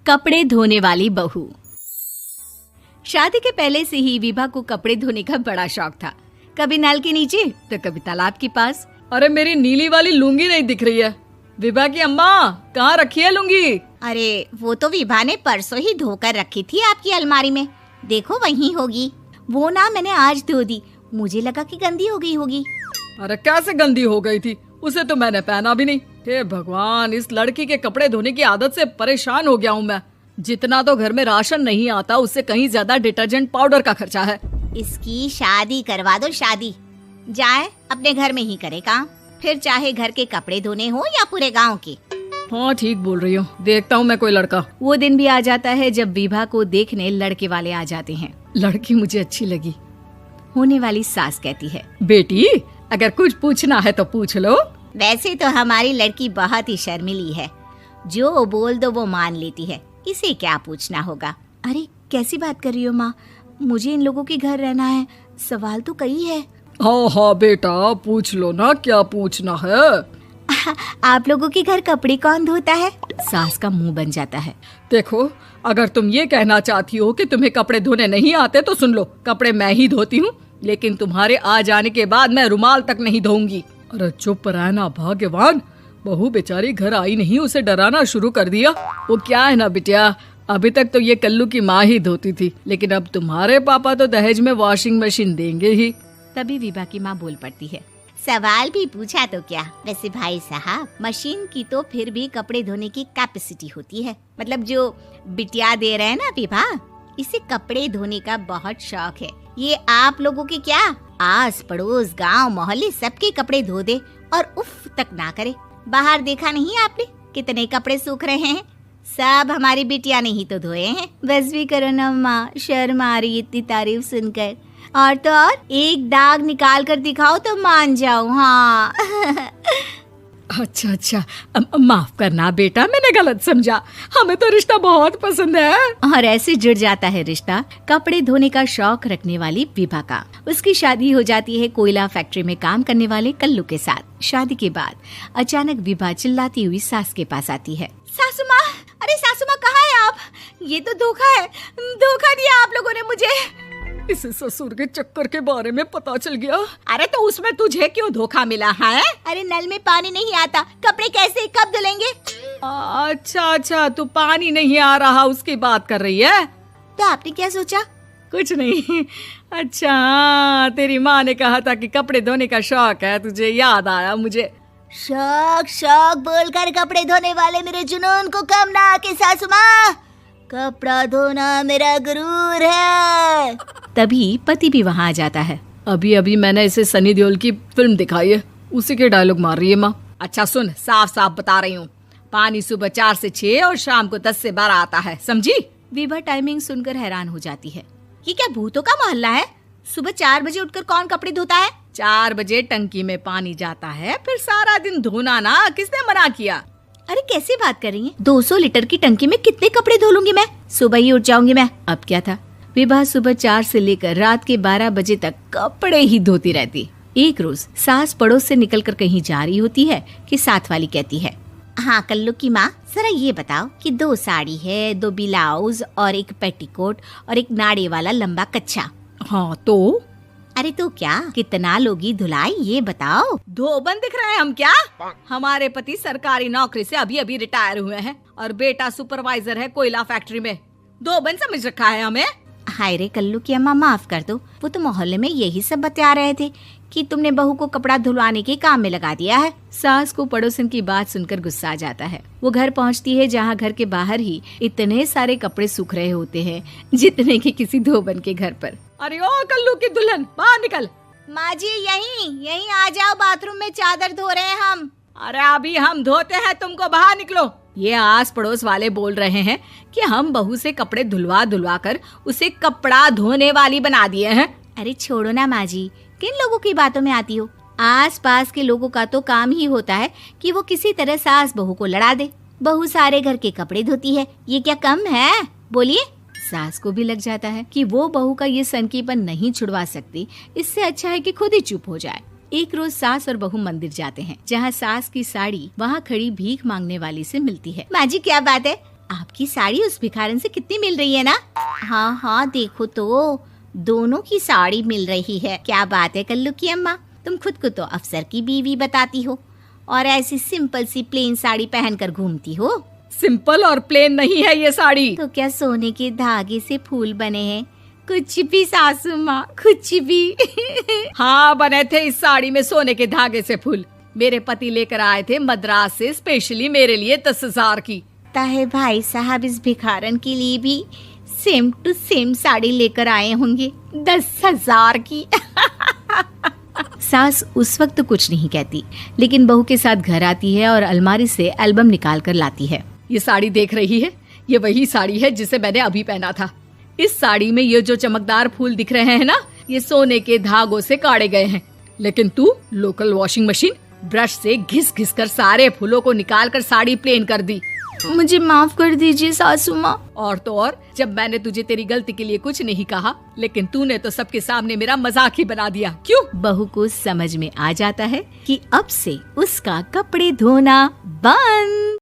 कपड़े धोने वाली बहू। शादी के पहले से ही विभा को कपड़े धोने का बड़ा शौक था। कभी नल के नीचे तो कभी तालाब के पास। अरे मेरी नीली वाली लुंगी नहीं दिख रही है। विभा की अम्मा, कहाँ रखी है लुंगी? अरे वो तो विभा ने परसों ही धोकर रखी थी आपकी अलमारी में, देखो वहीं होगी। वो ना मैंने आज धो दी, मुझे लगा कि गंदी हो गई होगी। अरे कैसे गंदी हो गई थी? उसे तो मैंने पहना भी नहीं। हे भगवान, इस लड़की के कपड़े धोने की आदत से परेशान हो गया हूँ मैं। जितना तो घर में राशन नहीं आता, उससे कहीं ज्यादा डिटर्जेंट पाउडर का खर्चा है। इसकी शादी करवा दो, शादी जाए अपने घर में ही करे काम, फिर चाहे घर के कपड़े धोने हो या पूरे गांव के। हाँ ठीक बोल रही हो, देखता हूँ मैं कोई लड़का। वो दिन भी आ जाता है जब विभा को देखने लड़के वाले आ जाते हैं। लड़की मुझे अच्छी लगी। होने वाली सास कहती है, बेटी अगर कुछ पूछना है तो पूछ लो। वैसे तो हमारी लड़की बहुत ही शर्मीली है, जो बोल दो वो मान लेती है, इसे क्या पूछना होगा। अरे कैसी बात कर रही हो माँ, मुझे इन लोगों के घर रहना है, सवाल तो कई है। हाँ हाँ बेटा, पूछ लो ना, क्या पूछना है। आप लोगों के घर कपड़े कौन धोता है? सास का मुंह बन जाता है। देखो, अगर तुम ये कहना चाहती हो कि तुम्हें कपड़े धोने नहीं आते तो सुन लो, कपड़े मैं ही धोती हूँ, लेकिन तुम्हारे आ जाने के बाद मैं रुमाल तक नहीं धोऊंगी। अरे चुप रहना भाग्यवान, बहू बेचारी घर आई नहीं, उसे डराना शुरू कर दिया। वो क्या है ना बिटिया, अभी तक तो ये कल्लू की माँ ही धोती थी, लेकिन अब तुम्हारे पापा तो दहेज में वॉशिंग मशीन देंगे ही। तभी विभा की माँ बोल पड़ती है, सवाल भी पूछा तो क्या। वैसे भाई साहब, मशीन की तो फिर भी कपड़े धोने की कैपेसिटी होती है। मतलब जो बिटिया दे रहे हैं ना विभा, इसे कपड़े धोने का बहुत शौक है। ये आप लोगों के क्या, आस पड़ोस गांव मोहल्ले सबके कपड़े धो दे और उफ तक ना करे। बाहर देखा नहीं आपने कितने कपड़े सूख रहे हैं? सब हमारी बिटिया ने ही तो धोए हैं। बस भी करो ना माँ, शर्म आ रही इतनी तारीफ सुनकर। और तो और एक दाग निकाल कर दिखाओ तो मान जाओ। हाँ अच्छा, माफ करना बेटा, मैंने गलत समझा। हमें तो रिश्ता बहुत पसंद है। और ऐसे जुड़ जाता है रिश्ता कपड़े धोने का शौक रखने वाली विभा का। उसकी शादी हो जाती है कोयला फैक्ट्री में काम करने वाले कल्लू के साथ। शादी के बाद अचानक विभा चिल्लाती हुई सास के पास आती है। सासू माँ, अरे सासू माँ कहाँ है आप? ये तो धोखा है, धोखा दिया आप लोगों ने मुझे। इसे ससुर के चक्कर के बारे में पता चल गया। अरे तो उसमें तुझे क्यों धोखा मिला है? अरे नल में पानी नहीं आता, कपड़े कैसे कब धुलेंगे? अच्छा, तू पानी नहीं आ रहा उसकी बात कर रही है। तो आपने क्या सोचा? कुछ नहीं। अच्छा, तेरी माँ ने कहा था कि कपड़े धोने का शौक है तुझे, याद आया मुझे। शौक बोलकर कपड़े धोने वाले मेरे जुनून को कम ना आके सासू माँ, कपड़ा धोना मेरा गुरूर है। तभी पति भी वहाँ आ जाता है। अभी मैंने इसे सनी देओल की फिल्म दिखाई है, उसी के डायलॉग मार रही है माँ। अच्छा सुन, साफ बता रही हूँ, पानी सुबह 4 से 6 और शाम को 10 से 12 आता है, समझी? विभा टाइमिंग सुनकर हैरान हो जाती है। ये क्या भूतों का मोहल्ला है? सुबह 4 बजे उठकर कौन कपड़े धोता है? 4 बजे टंकी में पानी जाता है, फिर सारा दिन धोना ना, किसने मना किया? अरे कैसी बात कर रही हैं? 200 लीटर की टंकी में कितने कपड़े धो लूंगी मैं? सुबह ही उठ जाऊंगी मैं। अब क्या था, विभा सुबह 4 से लेकर रात के 12 बजे तक कपड़े ही धोती रहती। एक रोज सास पड़ोस से निकलकर कहीं जा रही होती है कि साथ वाली कहती है, हाँ कल्लू की माँ, जरा ये बताओ कि 2 साड़ी है, 2 ब्लाउज और एक पेटीकोट और एक नाड़े वाला लंबा कच्छा। हाँ तो? अरे तो क्या, कितना लोगी धुलाई ये बताओ। धोबन दिख रहे हैं हम क्या? हमारे पति सरकारी नौकरी से अभी रिटायर हुए हैं और बेटा सुपरवाइजर है कोयला फैक्ट्री में। धोबन समझ रखा है हमें। हाय रे कल्लू की अम्मा, माफ कर दो, वो तो मोहल्ले में यही सब बता रहे थे कि तुमने बहू को कपड़ा धुलवाने के काम में लगा दिया है। सास को पड़ोसन की बात सुनकर गुस्सा आ जाता है। वो घर पहुंचती है जहां घर के बाहर ही इतने सारे कपड़े सूख रहे होते हैं जितने कि किसी धोबन के घर पर। अरे ओ कल्लू की दुल्हन, बाहर निकल। माँ जी यहीं आ जाओ, बाथरूम में चादर धो रहे हैं हम। अरे अभी हम धोते हैं, तुमको बाहर निकलो। ये आस पड़ोस वाले बोल रहे हैं कि हम बहू से कपड़े धुलवा कर उसे कपड़ा धोने वाली बना दिए हैं। अरे छोड़ो ना माँ जी, किन लोगों की बातों में आती हो? आस पास के लोगों का तो काम ही होता है कि वो किसी तरह सास बहू को लड़ा दे। बहू सारे घर के कपड़े धोती है, ये क्या कम है? बोलिए। सास को भी लग जाता है कि वो बहू का ये सनकीपन नहीं छुड़वा सकती, इससे अच्छा है कि खुद ही चुप हो जाए। एक रोज सास और बहू मंदिर जाते हैं, जहाँ सास की साड़ी वहाँ खड़ी भीख मांगने वाली से मिलती है। माँ जी क्या बात है, आपकी साड़ी उस भिखारन से कितनी मिल रही है ना? हाँ हाँ देखो तो, दोनों की साड़ी मिल रही है। क्या बात है कल्लू की अम्मा, तुम खुद को तो अफसर की बीवी बताती हो और ऐसी सिंपल सी प्लेन साड़ी पहनकर घूमती हो। सिंपल और प्लेन नहीं है ये साड़ी। तो क्या सोने के धागे से फूल बने हैं? कुछ भी सासू माँ, कुछ भी। हाँ बने थे इस साड़ी में सोने के धागे से फूल। मेरे पति लेकर आए थे मद्रास से स्पेशली मेरे लिए 10,000 की। ताहे भाई साहब इस भिखारन के लिए भी सेम टू सेम साड़ी लेकर आए होंगे 10,000 की। सास उस वक्त तो कुछ नहीं कहती, लेकिन बहू के साथ घर आती है और अलमारी से एल्बम निकाल कर लाती है। ये साड़ी देख रही है, ये वही साड़ी है जिसे मैंने अभी पहना था। इस साड़ी में ये जो चमकदार फूल दिख रहे हैं ना, ये सोने के धागों से काढ़े गए हैं। लेकिन तू लोकल वॉशिंग मशीन ब्रश से घिस घिस कर सारे फूलों को निकाल कर साड़ी प्लेन कर दी। मुझे माफ कर दीजिए सासू माँ। और तो और, जब मैंने तुझे तेरी गलती के लिए कुछ नहीं कहा, लेकिन तूने तो सबके सामने मेरा मजाक ही बना दिया। क्यों? बहू को समझ में आ जाता है कि अब से उसका कपड़े धोना बंद।